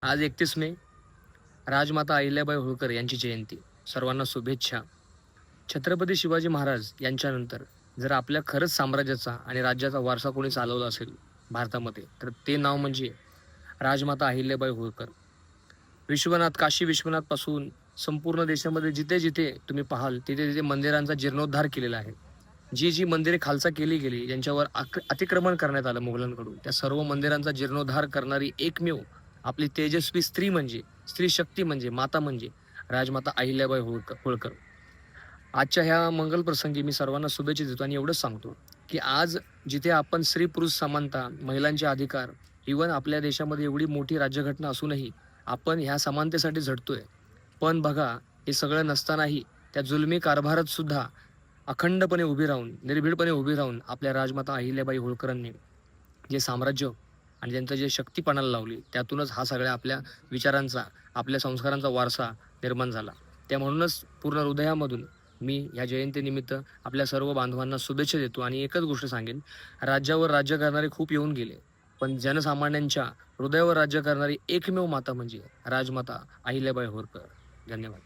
आज 31 मे, राजमाता अहिल्याबाई होळकर यांची जयंती. सर्वांना शुभेच्छा. छत्रपती शिवाजी महाराज यांच्यानंतर जर आपल्या खरंच साम्राज्याचा आणि राज्याचा वारसा कोणी चालवला असेल भारतामध्ये, तर ते नाव म्हणजे राजमाता अहिल्याबाई होळकर. काशी विश्वनाथपासून संपूर्ण देशामध्ये जिथे-जिथे तुम्ही पाहाल, तिथे-तिथे मंदिरांचा जीर्णोद्धार केलेला आहे. जी मंदिरे खालसा केली गेली, ज्यांच्यावर अतिक्रमण करण्यात आलं मुघलांकडून, त्या सर्व मंदिरांचा जीर्णोद्धार करणारी एकमेव आपली तेजस्वी स्त्री म्हणजे, स्त्री शक्ती म्हणजे, माता म्हणजे राजमाता अहिल्याबाई होळकर. आजच्या ह्या मंगल प्रसंगी मी सर्वांना शुभेच्छा देतो आणि एवढंच सांगतो, की आज जिथे आपण स्त्री-पुरुष समानता, महिलांचे अधिकार, इव्हन आपल्या देशामध्ये एवढी मोठी राज्यघटना असूनही आपण ह्या समानतेसाठी झटतोय. पण बघा, हे सगळं नसतानाही त्या जुलमी कारभारात सुद्धा अखंडपणे उभी राहून, निर्भीडपणे उभी राहून आपल्या राजमाता अहिल्याबाई होळकरांनी जे साम्राज्य आणि त्यांचं जे शक्तीपणाला लावली, त्यातूनच हा सगळ्या आपल्या विचारांचा, आपल्या संस्कारांचा वारसा निर्माण झाला. त्या म्हणूनच पूर्ण हृदयामधून मी ह्या जयंतीनिमित्त आपल्या सर्व बांधवांना शुभेच्छा देतो आणि एकच गोष्ट सांगेन, राज्यावर राज्य करणारे खूप येऊन गेले, पण जनसामान्यांच्या हृदयावर राज्य करणारी एकमेव माता म्हणजे राजमाता अहिल्याबाई होळकर. धन्यवाद.